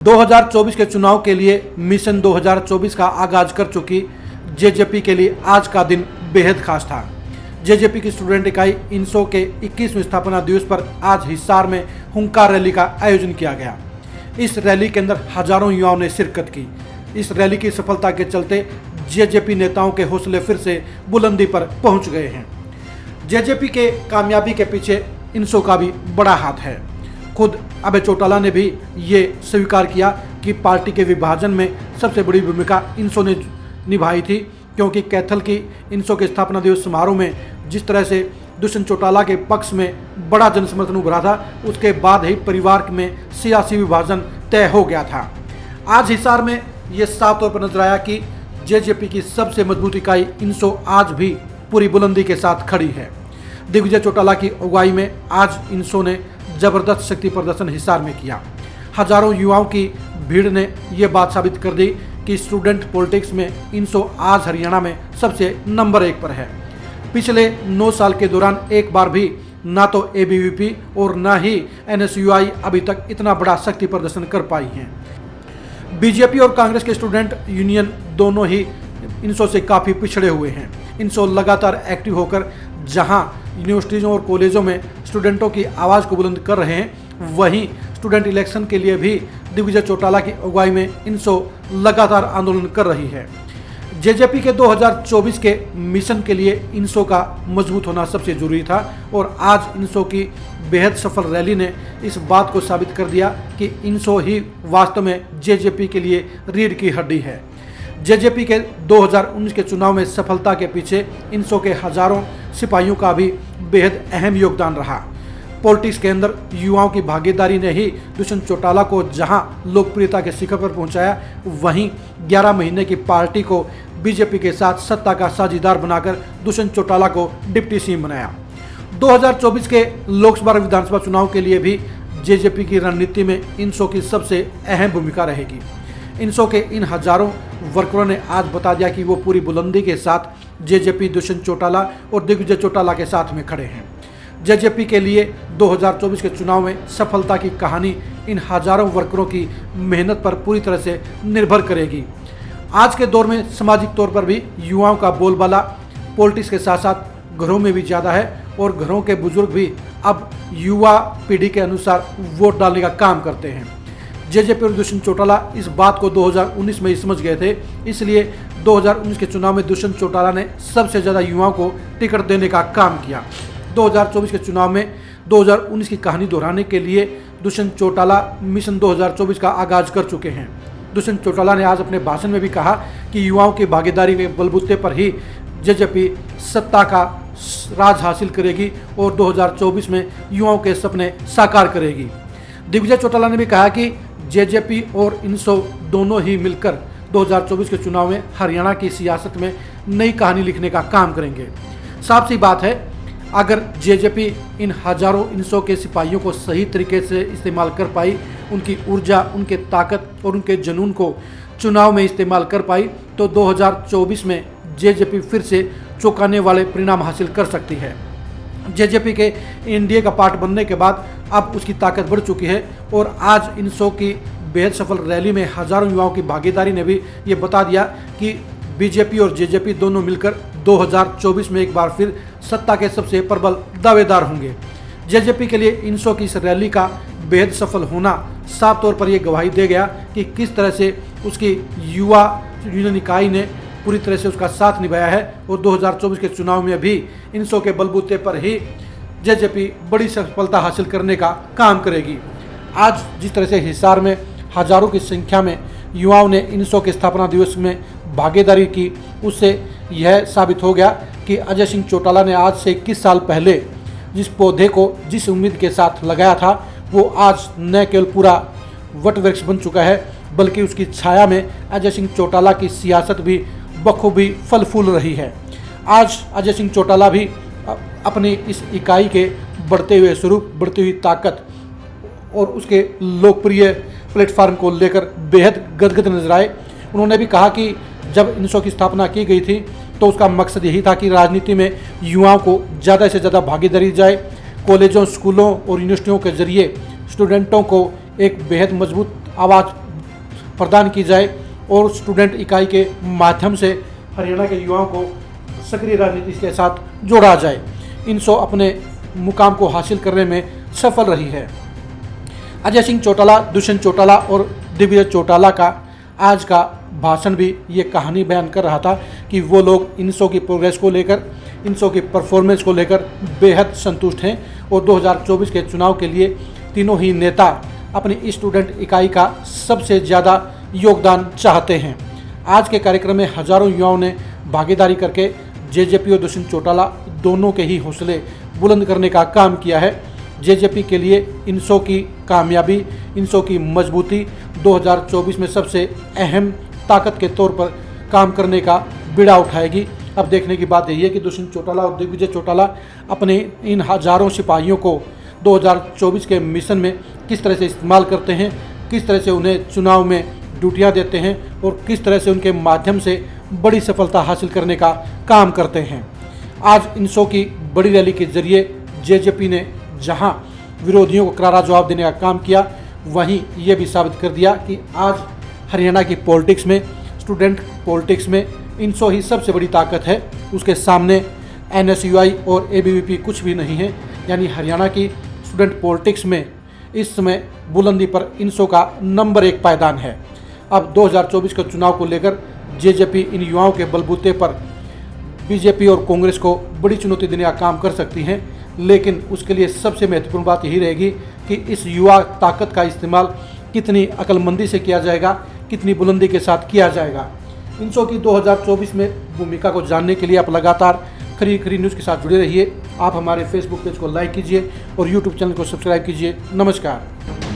2024 के चुनाव के लिए मिशन 2024 का आगाज कर चुकी जेजेपी के लिए आज का दिन बेहद खास था। जेजेपी की स्टूडेंट इकाई इनसो के 21वें स्थापना दिवस पर आज हिसार में हुंकार रैली का आयोजन किया गया। इस रैली के अंदर हजारों युवाओं ने शिरकत की। इस रैली की सफलता के चलते जेजेपी नेताओं के हौसले फिर से बुलंदी पर पहुंच गए हैं। जेजेपी के कामयाबी के पीछे इनसो का भी बड़ा हाथ है। खुद अभय चौटाला ने भी ये स्वीकार किया कि पार्टी के विभाजन में सबसे बड़ी भूमिका इनसो ने निभाई थी, क्योंकि कैथल की इनसो के स्थापना दिवस समारोह में जिस तरह से दुष्यंत चौटाला के पक्ष में बड़ा जनसमर्थन उभरा था, उसके बाद ही परिवार में सियासी विभाजन तय हो गया था। आज हिसार में ये साफ तौर पर नजर आया कि जेजेपी की सबसे मजबूत इकाई इनसो आज भी पूरी बुलंदी के साथ खड़ी है। दिग्विजय चौटाला की अगुवाई में आज इनसो ने जबरदस्त शक्ति प्रदर्शन हिसार में किया। हजारों युवाओं की भीड़ ने यह बात साबित कर दी कि स्टूडेंट पॉलिटिक्स में इनसो आज हरियाणा में सबसे नंबर 1 पर है। पिछले 9 साल के दौरान एक बार भी ना तो एबीवीपी और ना ही एनएसयूआई अभी तक इतना बड़ा शक्ति प्रदर्शन कर पाई हैं। बीजेपी और कांग्रेस के स्टूडेंट यूनियन दोनों ही इनसो से काफ़ी पिछड़े हुए हैं। इनसो लगातार एक्टिव होकर जहां यूनिवर्सिटीज़ों और कॉलेजों में स्टूडेंटों की आवाज़ को बुलंद कर रहे हैं, वहीं स्टूडेंट इलेक्शन के लिए भी दिग्विजय चौटाला की अगुवाई में इनसो लगातार आंदोलन कर रही है। जेजेपी के 2024 के मिशन के लिए इनसो का मजबूत होना सबसे जरूरी था और आज इनसो की बेहद सफल रैली ने इस बात को साबित कर दिया कि इनसो ही वास्तव में जेजेपी के लिए रीढ़ की हड्डी है। जेजेपी के 2019 के चुनाव में सफलता के पीछे इनसो के हजारों सिपाहियों का भी बेहद अहम योगदान रहा। पॉलिटिक्स के अंदर युवाओं की भागीदारी ने ही दुष्यंत चौटाला को जहां लोकप्रियता के शिखर पर पहुंचाया, वहीं 11 महीने की पार्टी को बीजेपी के साथ सत्ता का साझीदार बनाकर दुष्यंत चौटाला को डिप्टी सीएम बनाया। 2024 के लोकसभा और विधानसभा चुनाव के लिए भी जेजेपी की रणनीति में इनसो की सबसे अहम भूमिका रहेगी। इनसो के इन हजारों वर्करों ने आज बता दिया कि वो पूरी बुलंदी के साथ जेजेपी दुष्यंत चौटाला और दिग्विजय चौटाला के साथ में खड़े हैं। जेजेपी के लिए 2024 के चुनाव में सफलता की कहानी इन हजारों वर्करों की मेहनत पर पूरी तरह से निर्भर करेगी। आज के दौर में सामाजिक तौर पर भी युवाओं का बोलबाला पॉलिटिक्स के साथ साथ घरों में भी ज़्यादा है और घरों के बुजुर्ग भी अब युवा पीढ़ी के अनुसार वोट डालने का काम करते हैं। जेजेपी और दुष्यंत चौटाला इस बात को 2019 में ही समझ गए थे, इसलिए 2019 के चुनाव में दुष्यंत चौटाला ने सबसे ज़्यादा युवाओं को टिकट देने का काम किया। 2024 के चुनाव में 2019 की कहानी दोहराने के लिए दुष्यंत चौटाला मिशन 2024 का आगाज कर चुके हैं। दुष्यंत चौटाला ने आज अपने भाषण में भी कहा कि युवाओं की भागीदारी के बलबूते पर ही जेजेपी सत्ता का राज हासिल करेगी और 2024 में युवाओं के सपने साकार करेगी। दिग्विजय चौटाला ने भी कहा कि जेजेपी और इनसो दोनों ही मिलकर 2024 के चुनाव में हरियाणा की सियासत में नई कहानी लिखने का काम करेंगे। साफ सी बात है, अगर जेजेपी इन हजारों इनसो के सिपाहियों को सही तरीके से इस्तेमाल कर पाई, उनकी ऊर्जा, उनके ताकत और उनके जुनून को चुनाव में इस्तेमाल कर पाई, तो 2024 में जेजेपी फिर से चौंकाने वाले परिणाम हासिल कर सकती है। जेजेपी के एनडीए का पार्ट बनने के बाद अब उसकी ताकत बढ़ चुकी है और आज इनसो की बेहद सफल रैली में हजारों युवाओं की भागीदारी ने भी ये बता दिया कि बीजेपी और जेजेपी दोनों मिलकर 2024 में एक बार फिर सत्ता के सबसे प्रबल दावेदार होंगे। जेजेपी के लिए इनसो की इस रैली का बेहद सफल होना साफ तौर पर यह गवाही दे गया कि किस तरह से उसकी युवा यूनियन इकाई ने पूरी तरह से उसका साथ निभाया है और 2024 के चुनाव में भी इनसो के बलबूते पर ही जेजेपी बड़ी सफलता हासिल करने का काम करेगी। आज जिस तरह से हिसार में हजारों की संख्या में युवाओं ने इनसो के स्थापना दिवस में भागीदारी की, उससे यह साबित हो गया कि अजय सिंह चौटाला ने आज से 21 साल पहले जिस पौधे को जिस उम्मीद के साथ लगाया था, वो आज न केवल पूरा वट वृक्ष बन चुका है, बल्कि उसकी छाया में अजय सिंह चौटाला की सियासत भी बखूबी फल फूल रही है। आज अजय सिंह चौटाला भी अपनी इस इकाई के बढ़ते हुए स्वरूप, बढ़ती हुई ताकत और उसके लोकप्रिय प्लेटफार्म को लेकर बेहद गदगद नजर आए। उन्होंने भी कहा कि जब इनसो की स्थापना की गई थी तो उसका मकसद यही था कि राजनीति में युवाओं को ज़्यादा से ज़्यादा भागीदारी जाए, कॉलेजों, स्कूलों और यूनिवर्सिटियों के जरिए स्टूडेंटों को एक बेहद मजबूत आवाज़ प्रदान की जाए और स्टूडेंट इकाई के माध्यम से हरियाणा के युवाओं को सक्रिय राजनीति के साथ जोड़ा जाए। इनसो अपने मुकाम को हासिल करने में सफल रही है। अजय सिंह चौटाला, दुष्यंत चौटाला और दिग्विजय चौटाला का आज का भाषण भी ये कहानी बयान कर रहा था कि वो लोग इनसो की प्रोग्रेस को लेकर, इनसो की परफॉर्मेंस को लेकर बेहद संतुष्ट हैं और 2024 के चुनाव के लिए तीनों ही नेता अपनी स्टूडेंट इकाई का सबसे ज़्यादा योगदान चाहते हैं। आज के कार्यक्रम में हजारों युवाओं ने भागीदारी करके जेजेपी और दुष्यंत चौटाला दोनों के ही हौसले बुलंद करने का काम किया है। जेजेपी के लिए इनसो की कामयाबी, इनसो की मजबूती 2024 में सबसे अहम ताकत के तौर पर काम करने का बीड़ा उठाएगी। अब देखने की बात यही है कि दुष्यंत चौटाला और दिग्विजय चौटाला अपने इन हजारों सिपाहियों को 2024 के मिशन में किस तरह से इस्तेमाल करते हैं, किस तरह से उन्हें चुनाव में ड्यूटियां देते हैं और किस तरह से उनके माध्यम से बड़ी सफलता हासिल करने का काम करते हैं। आज इनसो की बड़ी रैली के जरिए जेजेपी ने जहां विरोधियों को करारा जवाब देने का काम किया, वहीं ये भी साबित कर दिया कि आज हरियाणा की पॉलिटिक्स में, स्टूडेंट पॉलिटिक्स में इनसो ही सबसे बड़ी ताकत है। उसके सामने एनएसयूआई और एबीवीपी कुछ भी नहीं है। यानी हरियाणा की स्टूडेंट पॉलिटिक्स में इस समय बुलंदी पर इनसो का नंबर 1 पायदान है। अब 2024 के चुनाव को लेकर जेजेपी इन युवाओं के बलबूते पर बीजेपी और कांग्रेस को बड़ी चुनौती देने का काम कर सकती हैं, लेकिन उसके लिए सबसे महत्वपूर्ण बात यही रहेगी कि इस युवा ताकत का इस्तेमाल कितनी अक्लमंदी से किया जाएगा, कितनी बुलंदी के साथ किया जाएगा। इनसो की 2024 में भूमिका को जानने के लिए आप लगातार खरी न्यूज़ के साथ जुड़े रहिए। आप हमारे फेसबुक पेज को लाइक कीजिए और यूट्यूब चैनल को सब्सक्राइब कीजिए। नमस्कार।